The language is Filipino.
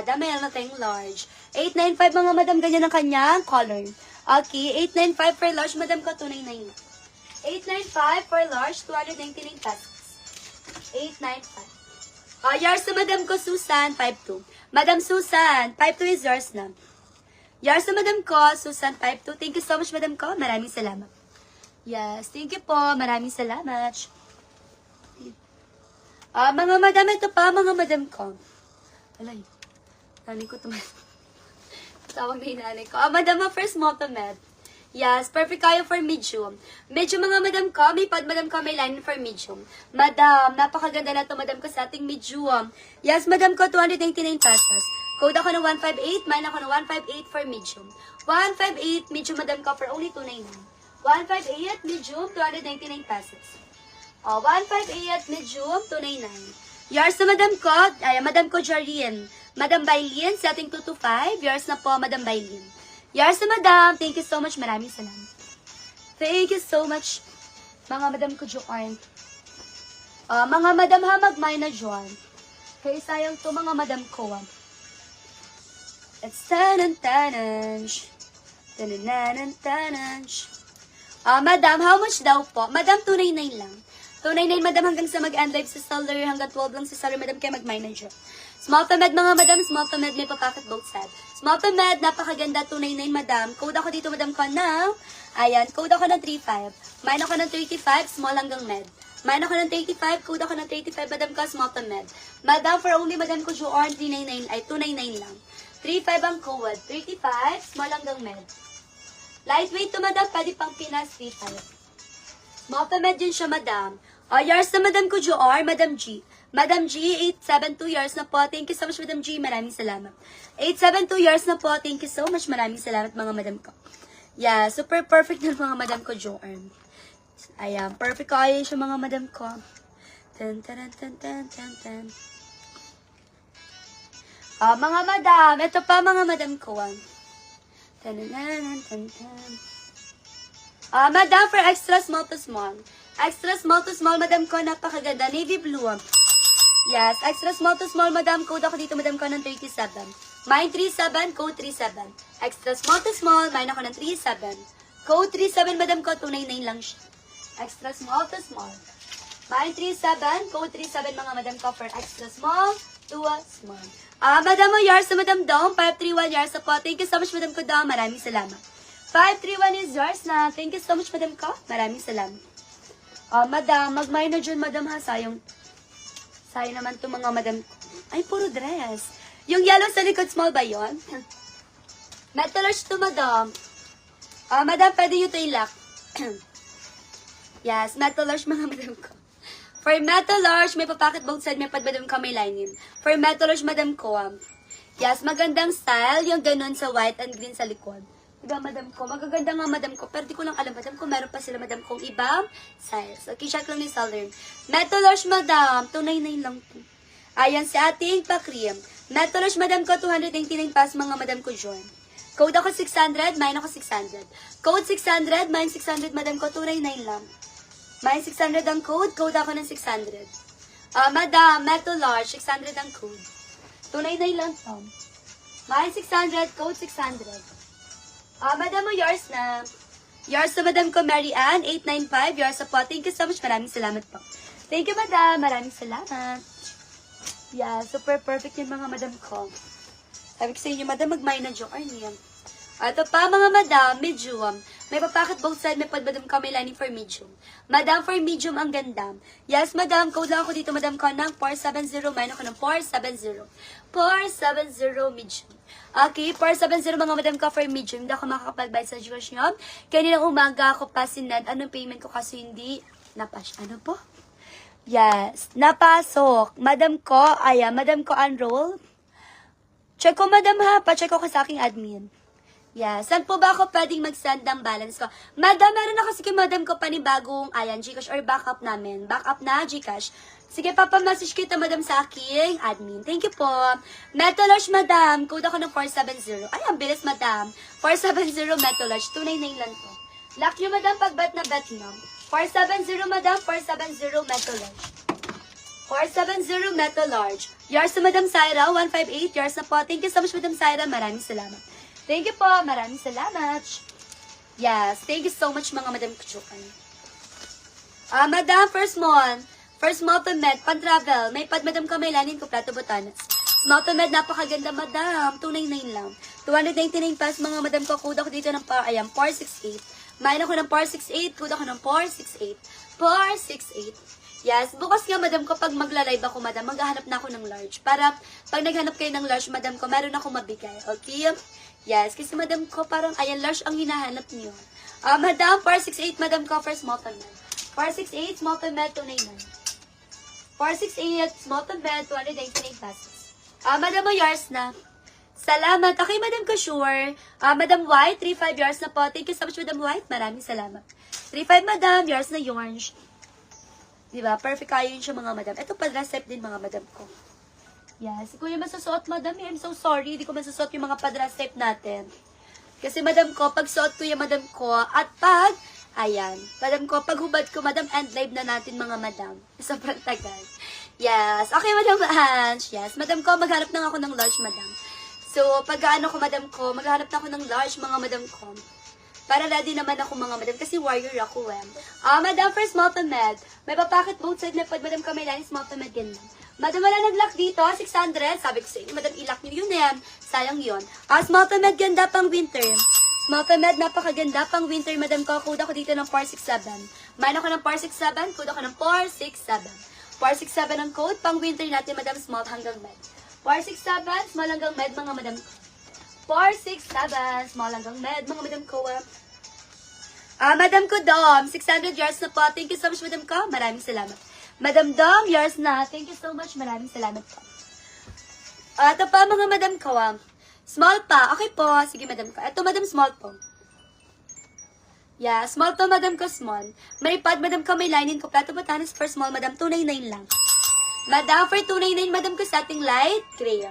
madam. May na tayong large. 895 mga madam, ganyan ang kanyang color. Okay, 895 for large, madam ko, 299. 895 for large, 299 pesos. 895. Yours na madam ko, Susan, 52. Madam Susan, 52 is yours na. Yours na madam ko, Susan, 52. Thank you so much, madam ko. Maraming salamat. Yes, thank you po. Maraming salamat. Mga madam, ito pa, mga madam ko. Alay, nanay ko tumas. Tawag na yung nanay ko. Madam, first multi-med. Yes, perfect kayo for medium. Medium mga madam ko, may pad madam ko, may line for medium. Madam, napakaganda na to madam ko sa ating medium. Yes, madam ko, 299 pesos. Code ako ng 158, mine ako ng 158 for medium. 158, medium madam ko for only 299. 158, medium, 299 pesos. 158, medium, 299. Yours na madam ko, madam ko Jareen. Madam Bailin, sa ating 225. Yours na po, madam Bailin. Yours na madam, thank you so much. Maraming salamat. Thank you so much. Mga madam ko, Joanne. Mga madam ha, magmay na Joanne. Kaya sayang to mga madam ko. It's tanan-tananj. Tanan-tanan-tananj. Madam, how much daw po? Madam, 299 lang. 299 madam hanggang sa mag-end live sa seller, hanggang 12 lang sa seller madam kaya mag-manager. Small to med mga madam, small to med may papacket both side. Small to med, napakaganda, 299 madam. Code ako dito madam ko na, ayan, code ako ng 35. Mine ako ng 35, small hanggang med. Mine ako ng 35, code ako ng 35 madam ko, small to med. Madam, for only madam ko, Joanne, 399, ay 299 lang. 35 ang code, 35, small hanggang med. Lightweight to madam, pwede pang Pinas, 35. Small to med din siya madam. Yours na madam ko, Joanne, madam G. Madam G, 872 years na po. Thank you so much, Madam G. Maraming salamat. 872 years na po. Thank you so much. Maraming salamat, mga madam ko. Yeah, super perfect na mga madam ko, Joanne. Ayan, perfect ko ayun siya, mga madam ko. Tan, tan, tan, tan, tan, tan. Mga madam, ito pa, mga madam ko. Tan, tan, tan, tan. Madam, for extra small to small. Extra small to small, madam ko, napakaganda. Navy blue. Yes, extra small to small, madam. Code ako dito, madam ko, ng 37. Mine 37, code 37. Extra small to small, mine ako ng 37. Code 37, madam ko, 299 lang siya. Extra small to small. Mine 37, code 37, mga madam ko, for extra small to small. Madam mo, yours na madam Dom, 531 yours na po. Thank you so much, madam ko, Dom. Maraming salamat. 531 is yours na. Thank you so much, madam ko. Maraming salamat. Madam, mag-minor dyan, madam ha. Sayang naman to mga madam. Ay, puro dress. Yung yellow sa likod, small ba yun? Metal large to, madam. Madam, pwede yun to ilak. Yes, metal large, mga madam ko. For metal large, may papacket both side, may madam ko, may lining. For metal large, madam ko, yes, magandang style, yung ganun sa white and green sa likod. Diba, madam ko? Magaganda nga, madam ko. Pero di ko lang alam, madam ko. Meron pa sila, madam kong ibang size. Okay, check lang ni seller. Metal large, madam. 299 lang po. Ayan, si ating pa-cream. Metal large, madam ko. 299 pas, mga madam ko, John. Code ako 600, mine ako 600. Code 600, mine 600, madam ko. 299 lang. Mine 600 ang code. Code ako ng 600. Madam, metal large. 600 ang code. 299 lang po. Mine 600, code 600. Madam mo, yours na. Yours na, madam ko, Mary Ann, 895. Yours na po. Thank you so much. Maraming salamat po. Thank you, madam. Maraming salamat. Yeah, super perfect yung mga madam ko. Sabi ko sa inyo, madam, mag-mine na joke. Ito pa, mga madam, medium. May papacket both side, may madam ko, may lining for medium. Madam, for medium, ang ganda. Yes, madam, code lang ako dito, madam ko, ng 470. Mine ako ng 470. 470 medium. Okay, 470 mga madam ko for medium. Hindi ako makakapag-buy sa Diyos nyo. Kaninang umaga ako pa sinad. Anong payment ko kasi hindi napas. Ano po? Yes, napasok. Madam ko, ayan, madam ko unroll. Check ko, madam ha. Pa-check ko sa aking admin. Yes, saan po ba ako pwedeng mag-send ng balance ko? Madam, meron na kasi kay madam ko panibagong, ayan, Gcash or backup namin. Backup na Gcash. Sige, papamessage kita, madam, sa aking admin. Thank you po. Metal large, madam. Code ako ng 470. Ay, ang bilis, madam. 470 metal large. 299 lang po. Lock nyo, madam, pag bet na bet nyo. 470, madam. 470 metal large. 470 Metal Large. Yours to Madam Syra, 158. Yours na po. Thank you so much, Madam Syra. Maraming salamat. Thank you po. Maraming salamat. Yes. Thank you so much, mga Madam Kuchukan. Madam, first small to med, pan-travel. May pad, Madam, kamay-lanin ko, plato botanas. Small to med, napakaganda, Madam. 299 lang. 299 pesos, mga Madam ko. Kuda ko dito ng 468. Main ako ng 468. Kuda ko ng 468. 468. Yes, bukas nga, Madam ko, pag magla-live ako, Madam, maghahanap na ako ng large. Para, pag naghanap kayo ng large, Madam ko, meron ako mabigay. Okay? Yes, kasi, Madam ko, parang, ayan, large ang hinahanap niyo. Madam, 468, Madam ko, for small to med. 468, small to med, 299. 468, small to med, 299 pesos. Madam, yours na. Salamat. Okay, Madam ko, sure. Madam White, 35 yours na po. Thank you so much, Madam White. Maraming salamat. 35, Madam, yours na yours. Diba? Perfect kayo yun siya, mga Madam. Ito, padrasep din, mga Madam ko. Yes. Kuya, masusuot, Madam. I'm so sorry. Hindi ko masusuot yung mga padrasep natin. Kasi, Madam ko, pag suot ko yung Madam ko, at pag, ayan, Madam ko, pag hubad ko, Madam, end live na natin, mga Madam. Sobrang tagal. Yes. Okay, Madam Ange. Yes. Madam ko, maghanap na ako ng large, Madam. So, pag ano ko, Madam ko, maghanap na ako ng large, mga Madam ko. Para ready naman ako, mga Madam, kasi warrior ako, Madam, for small to med, may papacket both side na pag, Madam, kami lang, small to med, ganyan. Madam, wala nag-lock dito, 600, sabi ko sa inyo, Madam, i-lock nyo yun, sayang yun. Small to med, ganda pang winter. Small to med, napakaganda pang winter, Madam ko, kuda ko dito ng 467. Main ako ng 467, kuda ko ng 467. 467 ang code, pang winter natin, Madam, small hanggang med. 467, small hanggang med, mga Madam ko. 467, small hanggang med, mga Madam ko. Madam ko, Dom, 600 yours na po. Thank you so much, Madam ko. Maraming salamat. Madam Dom, yours na. Thank you so much. Maraming salamat po. Ito pa, mga Madam ko. Small pa. Okay po. Sige, Madam ko. Ito, Madam, small po. Yeah, small to, Madam ko, small. May pad, Madam ko, may lining ko. Plato botanas for small, Madam, 299 lang. Madam, for 299, Madam ko, sa ating light gray.